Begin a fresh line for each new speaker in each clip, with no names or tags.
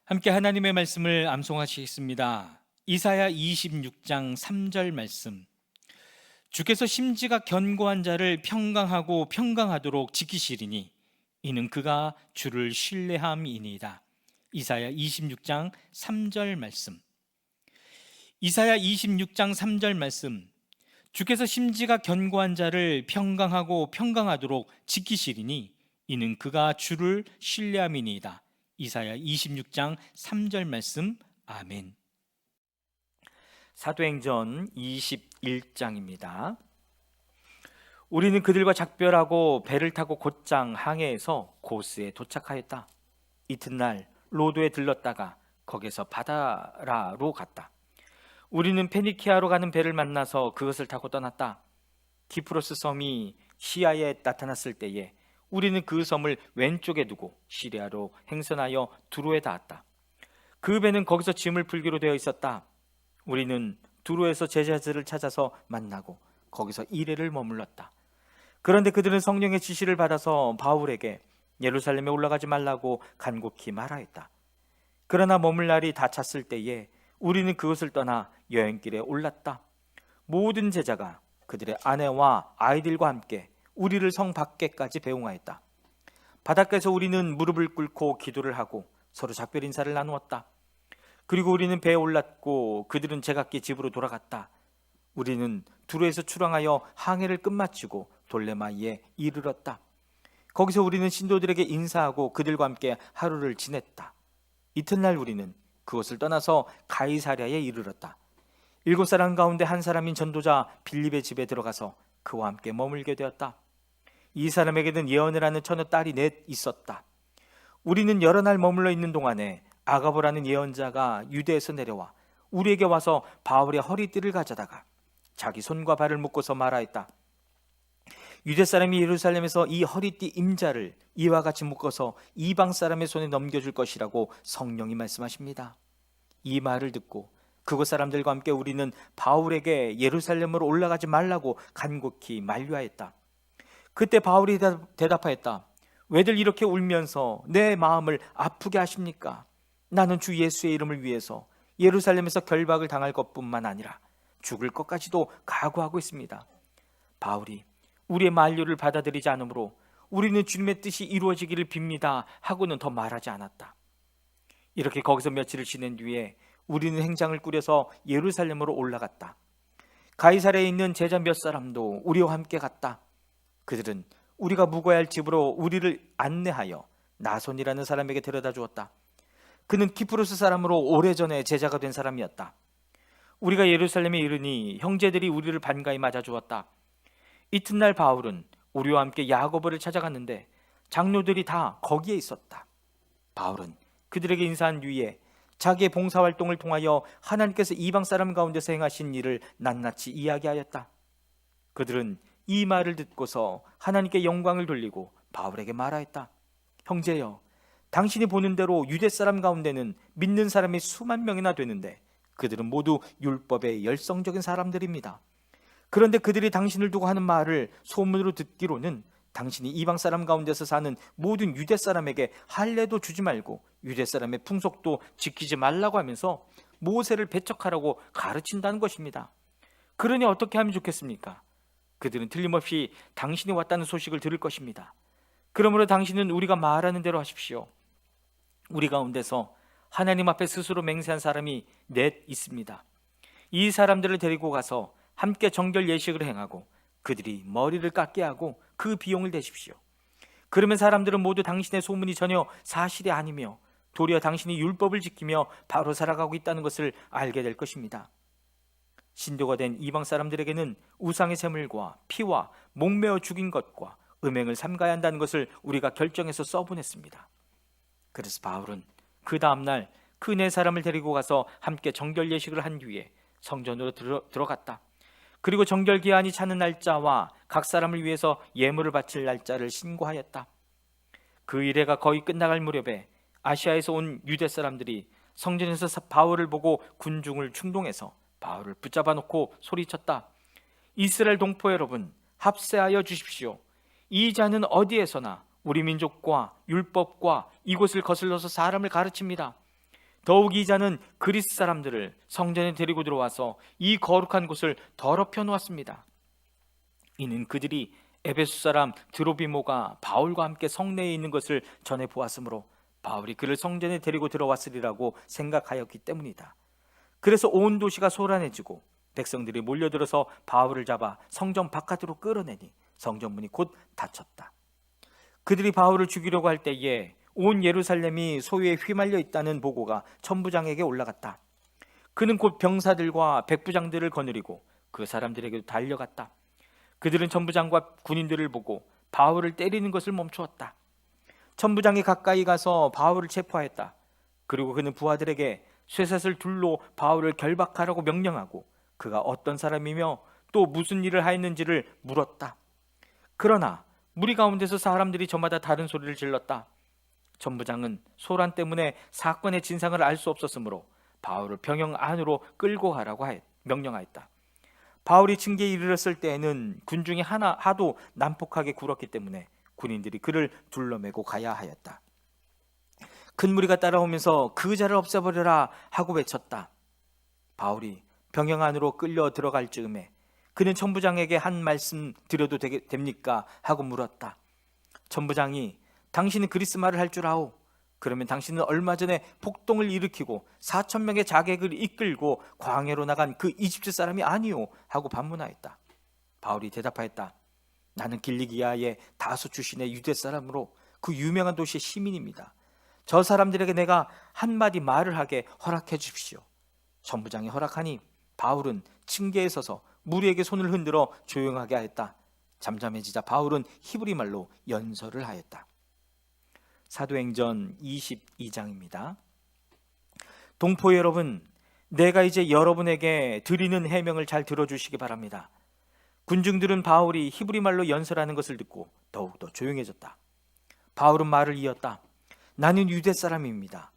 함께 하나님의 말씀을 암송하시겠습니다. 이사야 26장 3절 말씀. 주께서 심지가 견고한 자를 평강하고 평강하도록 지키시리니 이는 그가 주를 신뢰함이니이다. 이사야 26장 3절 말씀. 이사야 26장 3절 말씀. 주께서 심지가 견고한 자를 평강하고 평강하도록 지키시리니 이는 그가 주를 신뢰함이니이다. 이사야 26장 3절 말씀. 아멘. 사도행전 21장입니다. 우리는 그들과 작별하고 배를 타고 곧장 항해해서 고스에 도착하였다. 이튿날 로도에 들렀다가 거기서 바다라로 갔다. 우리는 페니키아로 가는 배를 만나서 그것을 타고 떠났다. 키프로스 섬이 시야에 나타났을 때에 우리는 그 섬을 왼쪽에 두고 시리아로 행선하여 두로에 닿았다. 그 배는 거기서 짐을 풀기로 되어 있었다. 우리는 두로에서 제자들을 찾아서 만나고 거기서 이레를 머물렀다. 그런데 그들은 성령의 지시를 받아서 바울에게 예루살렘에 올라가지 말라고 간곡히 말하였다. 그러나 머물 날이 다 찼을 때에 우리는 그것을 떠나 여행길에 올랐다. 모든 제자가 그들의 아내와 아이들과 함께 우리를 성 밖에까지 배웅하였다. 바닷가에서 우리는 무릎을 꿇고 기도를 하고 서로 작별 인사를 나누었다. 그리고 우리는 배에 올랐고 그들은 제각기 집으로 돌아갔다. 우리는 두로에서 출항하여 항해를 끝마치고 돌레마이에 이르렀다. 거기서 우리는 신도들에게 인사하고 그들과 함께 하루를 지냈다. 이튿날 우리는 그곳을 떠나서 가이사랴에 이르렀다. 7사람 가운데 한 사람인 전도자 빌립의 집에 들어가서 그와 함께 머물게 되었다. 이 사람에게는 예언을 하는 처녀 딸이 넷 있었다. 우리는 여러 날 머물러 있는 동안에 아가보라는 예언자가 유대에서 내려와 우리에게 와서 바울의 허리띠를 가져다가 자기 손과 발을 묶고서 말하였다. 유대 사람이 예루살렘에서 이 허리띠 임자를 이와 같이 묶어서 이방 사람의 손에 넘겨줄 것이라고 성령이 말씀하십니다. 이 말을 듣고 그곳 사람들과 함께 우리는 바울에게 예루살렘으로 올라가지 말라고 간곡히 만류하였다. 그때 바울이 대답하였다. 왜들 이렇게 울면서 내 마음을 아프게 하십니까? 나는 주 예수의 이름을 위해서 예루살렘에서 결박을 당할 것뿐만 아니라 죽을 것까지도 각오하고 있습니다. 바울이 우리의 만류를 받아들이지 않으므로 우리는 주님의 뜻이 이루어지기를 빕니다 하고는 더 말하지 않았다. 이렇게 거기서 며칠을 지낸 뒤에 우리는 행장을 꾸려서 예루살렘으로 올라갔다. 가이사랴에 있는 제자 몇 사람도 우리와 함께 갔다. 그들은 우리가 묵어야 할 집으로 우리를 안내하여 나손이라는 사람에게 데려다 주었다. 그는 키프로스 사람으로 오래전에 제자가 된 사람이었다. 우리가 예루살렘에 이르니 형제들이 우리를 반가이 맞아 주었다. 이튿날 바울은 우리와 함께 야고보를 찾아갔는데 장로들이 다 거기에 있었다. 바울은 그들에게 인사한 뒤에 자기의 봉사활동을 통하여 하나님께서 이방 사람 가운데서 행하신 일을 낱낱이 이야기하였다. 그들은 이 말을 듣고서 하나님께 영광을 돌리고 바울에게 말하였다. 형제여, 당신이 보는 대로 유대 사람 가운데는 믿는 사람이 수만 명이나 되는데 그들은 모두 율법의 열성적인 사람들입니다. 그런데 그들이 당신을 두고 하는 말을 소문으로 듣기로는 당신이 이방 사람 가운데서 사는 모든 유대 사람에게 할례도 주지 말고 유대 사람의 풍속도 지키지 말라고 하면서 모세를 배척하라고 가르친다는 것입니다. 그러니 어떻게 하면 좋겠습니까? 그들은 틀림없이 당신이 왔다는 소식을 들을 것입니다. 그러므로 당신은 우리가 말하는 대로 하십시오. 우리 가운데서 하나님 앞에 스스로 맹세한 사람이 넷 있습니다. 이 사람들을 데리고 가서 함께 정결 예식을 행하고 그들이 머리를 깎게 하고 그 비용을 대십시오. 그러면 사람들은 모두 당신의 소문이 전혀 사실이 아니며 도리어 당신이 율법을 지키며 바로 살아가고 있다는 것을 알게 될 것입니다. 신도가 된 이방 사람들에게는 우상의 제물과 피와 목매어 죽인 것과 음행을 삼가야 한다는 것을 우리가 결정해서 써보냈습니다. 그래서 바울은 그 다음날 그 네 사람을 데리고 가서 함께 정결 예식을 한 뒤에 성전으로 들어갔다. 그리고 정결 기한이 차는 날짜와 각 사람을 위해서 예물을 바칠 날짜를 신고하였다. 그 이래가 거의 끝나갈 무렵에 아시아에서 온 유대 사람들이 성전에서 바울을 보고 군중을 충동해서 바울을 붙잡아 놓고 소리쳤다. 이스라엘 동포 여러분, 합세하여 주십시오. 이 자는 어디에서나 우리 민족과 율법과 이곳을 거슬러서 사람을 가르칩니다. 더욱 이 자는 그리스 사람들을 성전에 데리고 들어와서 이 거룩한 곳을 더럽혀 놓았습니다. 이는 그들이 에베소 사람 드로비모가 바울과 함께 성내에 있는 것을 전해 보았으므로 바울이 그를 성전에 데리고 들어왔으리라고 생각하였기 때문이다. 그래서 온 도시가 소란해지고 백성들이 몰려들어서 바울을 잡아 성전 바깥으로 끌어내니 성전문이 곧 닫혔다. 그들이 바울을 죽이려고 할 때에 온 예루살렘이 소유에 휘말려 있다는 보고가 천부장에게 올라갔다. 그는 곧 병사들과 백부장들을 거느리고 그 사람들에게도 달려갔다. 그들은 천부장과 군인들을 보고 바울을 때리는 것을 멈추었다. 천부장이 가까이 가서 바울을 체포하였다. 그리고 그는 부하들에게 쇠사슬 둘로 바울을 결박하라고 명령하고 그가 어떤 사람이며 또 무슨 일을 하였는지를 물었다. 그러나 무리 가운데서 사람들이 저마다 다른 소리를 질렀다. 천부장은 소란 때문에 사건의 진상을 알 수 없었으므로 바울을 병영 안으로 끌고 가라고 명령하였다. 바울이 층계에 이르렀을 때에는 군중이 하도 난폭하게 굴었기 때문에 군인들이 그를 둘러매고 가야 하였다. 큰 무리가 따라오면서 그 자를 없애버려라 하고 외쳤다. 바울이 병영 안으로 끌려 들어갈 즈음에 그는 천부장에게 한 말씀 드려도 됩니까? 하고 물었다. 천부장이 당신은 그리스 말을 할 줄 아오. 그러면 당신은 얼마 전에 폭동을 일으키고 4,000명의 자객을 이끌고 광야로 나간 그 이집트 사람이 아니오 하고 반문하였다. 바울이 대답하였다. 나는 길리기아의 다소 출신의 유대 사람으로 그 유명한 도시의 시민입니다. 저 사람들에게 내가 한마디 말을 하게 허락해 주십시오. 천부장이 허락하니 바울은 층계에 서서 무리에게 손을 흔들어 조용하게 하였다. 잠잠해지자 바울은 히브리 말로 연설을 하였다. 사도행전 22장입니다. 동포 여러분, 내가 이제 여러분에게 드리는 해명을 잘 들어주시기 바랍니다. 군중들은 바울이 히브리 말로 연설하는 것을 듣고 더욱더 조용해졌다. 바울은 말을 이었다. 나는 유대 사람입니다.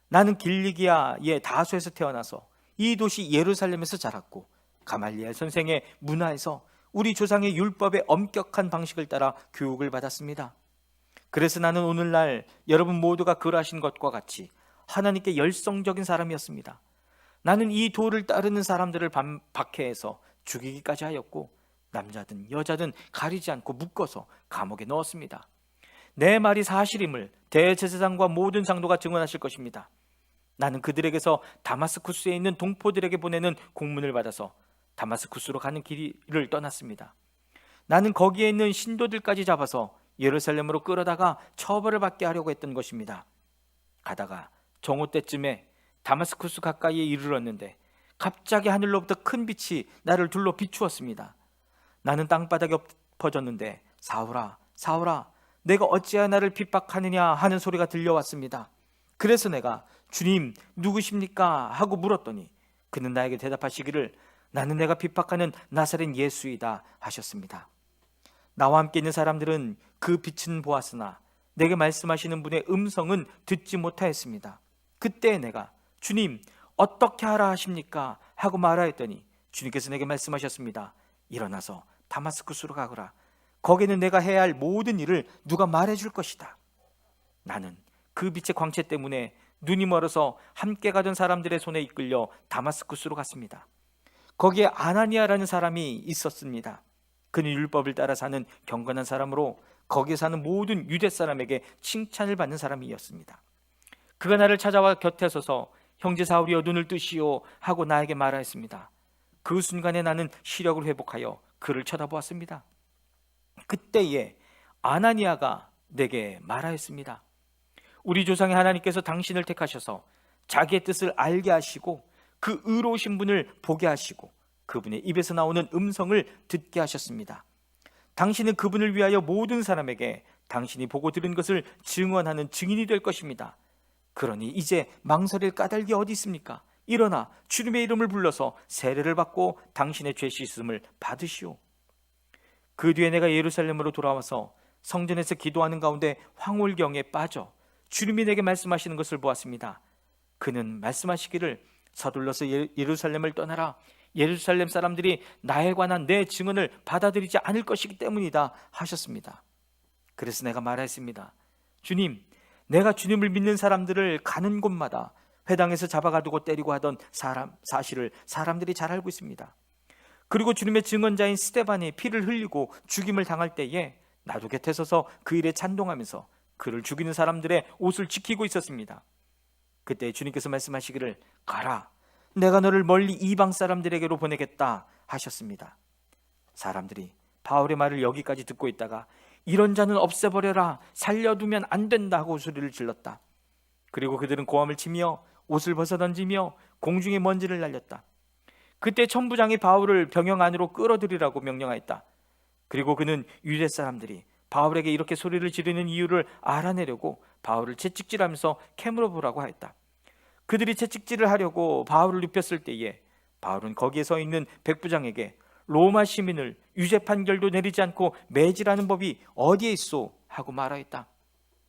나는 길리기아의 다소에서 태어나서 이 도시 예루살렘에서 자랐고 가말리엘 선생의 문화에서 우리 조상의 율법의 엄격한 방식을 따라 교육을 받았습니다. 그래서 나는 오늘날 여러분 모두가 그러하신 것과 같이 하나님께 열성적인 사람이었습니다. 나는 이 도를 따르는 사람들을 박해해서 죽이기까지 하였고 남자든 여자든 가리지 않고 묶어서 감옥에 넣었습니다. 내 말이 사실임을 대제사장과 모든 장로가 증언하실 것입니다. 나는 그들에게서 다마스쿠스에 있는 동포들에게 보내는 공문을 받아서 다마스쿠스로 가는 길을 떠났습니다. 나는 거기에 있는 신도들까지 잡아서 예루살렘으로 끌어다가 처벌을 받게 하려고 했던 것입니다. 가다가 정오 때쯤에 다마스쿠스 가까이에 이르렀는데 갑자기 하늘로부터 큰 빛이 나를 둘러 비추었습니다. 나는 땅바닥에 엎어졌는데 사울아, 사울아, 내가 어찌하여 나를 핍박하느냐 하는 소리가 들려왔습니다. 그래서 내가 주님 누구십니까? 하고 물었더니 그는 나에게 대답하시기를 나는 내가 핍박하는 나사렛 예수이다 하셨습니다. 나와 함께 있는 사람들은 그 빛은 보았으나 내게 말씀하시는 분의 음성은 듣지 못하였습니다. 그때 내가 주님 어떻게 하라 하십니까? 하고 말하였더니 주님께서 내게 말씀하셨습니다. 일어나서 다마스쿠스로 가거라. 거기는 내가 해야 할 모든 일을 누가 말해줄 것이다. 나는 그 빛의 광채 때문에 눈이 멀어서 함께 가던 사람들의 손에 이끌려 다마스쿠스로 갔습니다. 거기에 아나니아라는 사람이 있었습니다. 그는 율법을 따라 사는 경건한 사람으로 거기에 사는 모든 유대 사람에게 칭찬을 받는 사람이었습니다. 그가 나를 찾아와 곁에 서서 형제 사울이여 눈을 뜨시오 하고 나에게 말하였습니다. 그 순간에 나는 시력을 회복하여 그를 쳐다보았습니다. 그때에 아나니아가 내게 말하였습니다. 우리 조상의 하나님께서 당신을 택하셔서 자기의 뜻을 알게 하시고 그 의로우신 분을 보게 하시고 그분의 입에서 나오는 음성을 듣게 하셨습니다. 당신은 그분을 위하여 모든 사람에게 당신이 보고 들은 것을 증언하는 증인이 될 것입니다. 그러니 이제 망설일 까닭이 어디 있습니까? 일어나 주님의 이름을 불러서 세례를 받고 당신의 죄 씻음을 받으시오. 그 뒤에 내가 예루살렘으로 돌아와서 성전에서 기도하는 가운데 황홀경에 빠져 주님이 내게 말씀하시는 것을 보았습니다. 그는 말씀하시기를 서둘러서 예루살렘을 떠나라. 예루살렘 사람들이 나에 관한 내 증언을 받아들이지 않을 것이기 때문이다 하셨습니다. 그래서 내가 말했습니다. 주님, 내가 주님을 믿는 사람들을 가는 곳마다 회당에서 잡아가두고 때리고 하던 사실을 사람들이 잘 알고 있습니다. 그리고 주님의 증언자인 스데반이 피를 흘리고 죽임을 당할 때에 나도 곁에 서서 그 일에 찬동하면서 그를 죽이는 사람들의 옷을 지키고 있었습니다. 그때 주님께서 말씀하시기를 가라, 내가 너를 멀리 이방 사람들에게로 보내겠다 하셨습니다. 사람들이 바울의 말을 여기까지 듣고 있다가 이런 자는 없애버려라, 살려두면 안 된다 하고 소리를 질렀다. 그리고 그들은 고함을 치며 옷을 벗어던지며 공중에 먼지를 날렸다. 그때 천부장이 바울을 병영 안으로 끌어들이라고 명령하였다. 그리고 그는 유대 사람들이 바울에게 이렇게 소리를 지르는 이유를 알아내려고 바울을 채찍질하면서 캐물어 보라고 하였다. 그들이 채찍질을 하려고 바울을 눕혔을 때에 바울은 거기에 서 있는 백부장에게 로마 시민을 유죄 판결도 내리지 않고 매질하는 법이 어디에 있소? 하고 말하였다.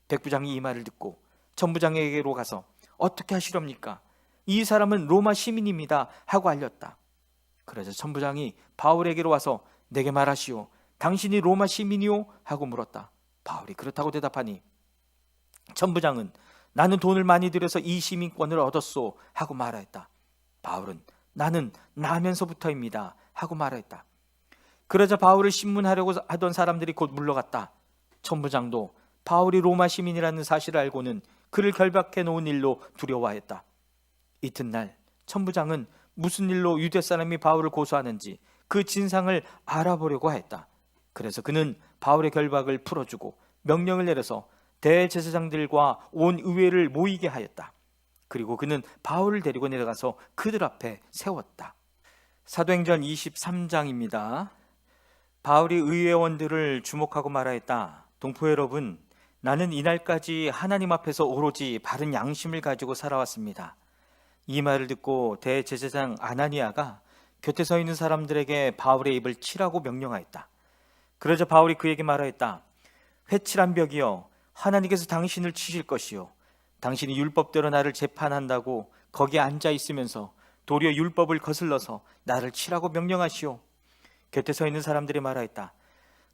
백부장이 이 말을 듣고 천부장에게로 가서 어떻게 하시렵니까? 이 사람은 로마 시민입니다 하고 알렸다. 그래서 천부장이 바울에게로 와서 내게 말하시오, 당신이 로마 시민이오? 하고 물었다. 바울이 그렇다고 대답하니 천부장은 나는 돈을 많이 들여서 이 시민권을 얻었소 하고 말하였다. 바울은 나는 나면서부터입니다 하고 말하였다. 그러자 바울을 신문하려고 하던 사람들이 곧 물러갔다. 천부장도 바울이 로마 시민이라는 사실을 알고는 그를 결박해 놓은 일로 두려워하였다. 이튿날 천부장은 무슨 일로 유대 사람이 바울을 고소하는지 그 진상을 알아보려고 하였다. 그래서 그는 바울의 결박을 풀어주고 명령을 내려서 대제사장들과 온 의회를 모이게 하였다. 그리고 그는 바울을 데리고 내려가서 그들 앞에 세웠다. 사도행전 23장입니다. 바울이 의회원들을 주목하고 말하였다. 동포 여러분, 나는 이날까지 하나님 앞에서 오로지 바른 양심을 가지고 살아왔습니다. 이 말을 듣고 대제사장 아나니아가 곁에 서 있는 사람들에게 바울의 입을 치라고 명령하였다. 그러자 바울이 그에게 말하였다. 회칠한 벽이여, 하나님께서 당신을 치실 것이요, 당신이 율법대로 나를 재판한다고 거기에 앉아 있으면서 도리어 율법을 거슬러서 나를 치라고 명령하시오. 곁에 서 있는 사람들이 말하였다.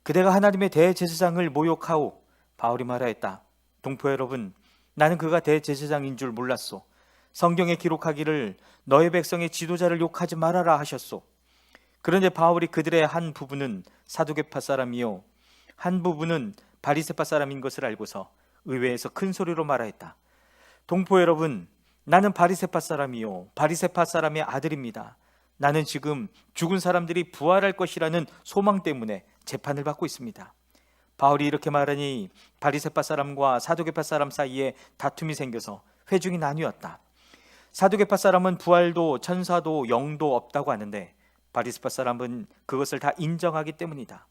그대가 하나님의 대제사장을 모욕하오. 바울이 말하였다. 동포 여러분, 나는 그가 대제사장인 줄 몰랐소. 성경에 기록하기를 너의 백성의 지도자를 욕하지 말아라 하셨소. 그런데 바울이 그들의 한 부분은 사두개파 사람이요, 한 부분은 바리새파 사람인 것을 알고서 의회에서 큰 소리로 말하였다. 동포 여러분, 나는 바리새파 사람이요, 바리새파 사람의 아들입니다. 나는 지금 죽은 사람들이 부활할 것이라는 소망 때문에 재판을 받고 있습니다. 바울이 이렇게 말하니 바리새파 사람과 사두개파 사람 사이에 다툼이 생겨서 회중이 나뉘었다. 사두개파 사람은 부활도 천사도 영도 없다고 하는데 바리새파 사람은 그것을 다 인정하기 때문이다.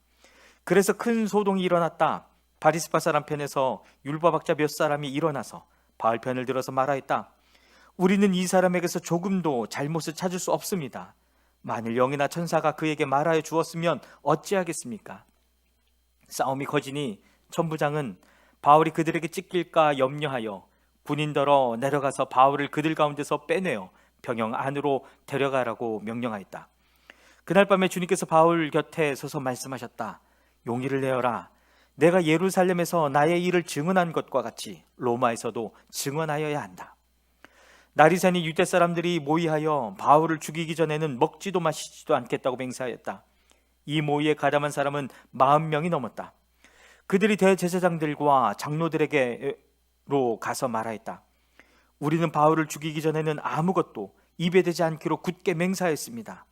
그래서 큰 소동이 일어났다. 바리새파 사람 편에서 율법학자 몇 사람이 일어나서 바울 편을 들어서 말하였다. 우리는 이 사람에게서 조금도 잘못을 찾을 수 없습니다. 만일 영이나 천사가 그에게 말하여 주었으면 어찌하겠습니까? 싸움이 커지니 천부장은 바울이 그들에게 찢길까 염려하여 군인더러 내려가서 바울을 그들 가운데서 빼내어 병영 안으로 데려가라고 명령하였다. 그날 밤에 주님께서 바울 곁에 서서 말씀하셨다. 용기를 내어라. 내가 예루살렘에서 나의 일을 증언한 것과 같이 로마에서도 증언하여야 한다. 날이 새니 유대 사람들이 모의하여 바울을 죽이기 전에는 먹지도 마시지도 않겠다고 맹세하였다. 이 모의에 가담한 사람은 40명이 넘었다. 그들이 대제사장들과 장로들에게로 가서 말하였다. 우리는 바울을 죽이기 전에는 아무것도 입에 대지 않기로 굳게 맹세하였습니다.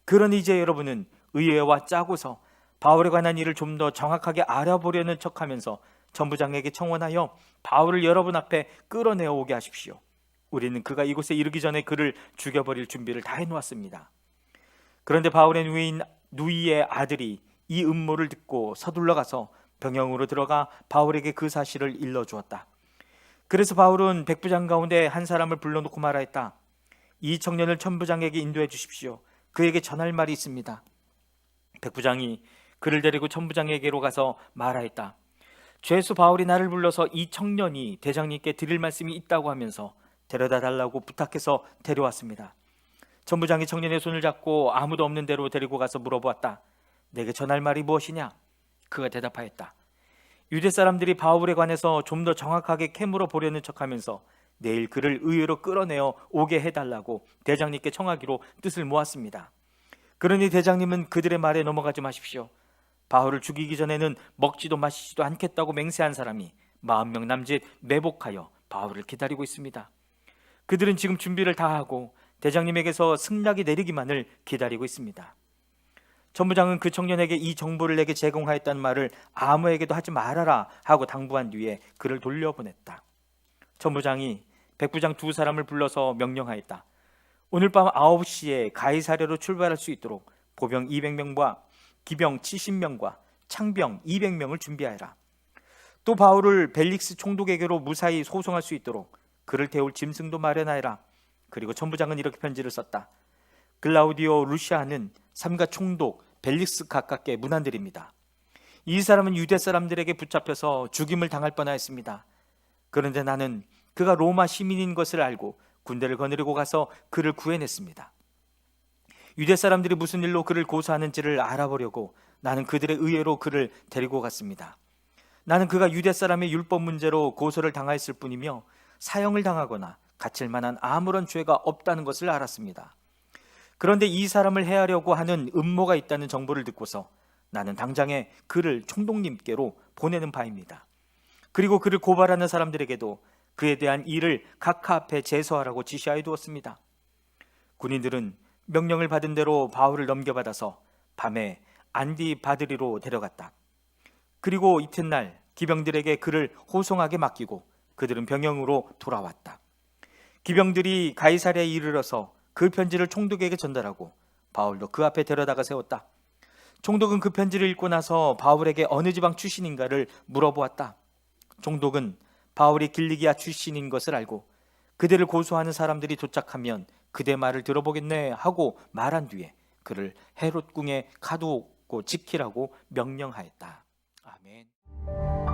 그러니 이제 여러분은 의회와 짜고서 바울에 관한 일을 좀 더 정확하게 알아보려는 척하면서 천부장에게 청원하여 바울을 여러분 앞에 끌어내어 오게 하십시오. 우리는 그가 이곳에 이르기 전에 그를 죽여버릴 준비를 다 해놓았습니다. 그런데 바울의 누이의 아들이 이 음모를 듣고 서둘러 가서 병영으로 들어가 바울에게 그 사실을 일러주었다. 그래서 바울은 백부장 가운데 한 사람을 불러놓고 말하였다. 이 청년을 천부장에게 인도해 주십시오. 그에게 전할 말이 있습니다. 백부장이 그를 데리고 천부장에게로 가서 말하였다. 죄수 바울이 나를 불러서 이 청년이 대장님께 드릴 말씀이 있다고 하면서 데려다 달라고 부탁해서 데려왔습니다. 천부장이 청년의 손을 잡고 아무도 없는 데로 데리고 가서 물어보았다. 내게 전할 말이 무엇이냐? 그가 대답하였다. 유대 사람들이 바울에 관해서 좀 더 정확하게 캐물어 보려는 척하면서 내일 그를 의회로 끌어내어 오게 해달라고 대장님께 청하기로 뜻을 모았습니다. 그러니 대장님은 그들의 말에 넘어가지 마십시오. 바울을 죽이기 전에는 먹지도 마시지도 않겠다고 맹세한 사람이 40명 남짓 매복하여 바울을 기다리고 있습니다. 그들은 지금 준비를 다 하고 대장님에게서 승낙이 내리기만을 기다리고 있습니다. 천부장은 그 청년에게 이 정보를 내게 제공하였다는 말을 아무에게도 하지 말아라 하고 당부한 뒤에 그를 돌려보냈다. 천부장이 백부장 2사람을 불러서 명령하였다. 오늘 밤 9시에 가이사랴로 출발할 수 있도록 보병 200명과 기병 70명과 창병 200명을 준비하여라. 또 바울을 벨릭스 총독에게로 무사히 소송할 수 있도록 그를 태울 짐승도 마련하여라. 그리고 천부장은 이렇게 편지를 썼다. 글라우디오 루시아는 삼가 총독 벨릭스 가깝게 문안드립니다. 이 사람은 유대 사람들에게 붙잡혀서 죽임을 당할 뻔하였습니다. 그런데 나는 그가 로마 시민인 것을 알고 군대를 거느리고 가서 그를 구해냈습니다. 유대 사람들이 무슨 일로 그를 고소하는지를 알아보려고 나는 그들의 의회로 그를 데리고 갔습니다. 나는 그가 유대 사람의 율법 문제로 고소를 당하였을 뿐이며 사형을 당하거나 갇힐 만한 아무런 죄가 없다는 것을 알았습니다. 그런데 이 사람을 해하려고 하는 음모가 있다는 정보를 듣고서 나는 당장에 그를 총독님께로 보내는 바입니다. 그리고 그를 고발하는 사람들에게도 그에 대한 일을 각하 앞에 제소하라고 지시하여 두었습니다. 군인들은 명령을 받은 대로 바울을 넘겨받아서 밤에 안디바드리로 데려갔다. 그리고 이튿날 기병들에게 그를 호송하게 맡기고 그들은 병영으로 돌아왔다. 기병들이 가이사랴에 이르러서 그 편지를 총독에게 전달하고 바울도 그 앞에 데려다가 세웠다. 총독은 그 편지를 읽고 나서 바울에게 어느 지방 출신인가를 물어보았다. 총독은 바울이 길리기아 출신인 것을 알고 그들을 고소하는 사람들이 도착하면 그대 말을 들어보겠네 하고 말한 뒤에 그를 헤롯궁에 가두고 지키라고 명령하였다. 아멘.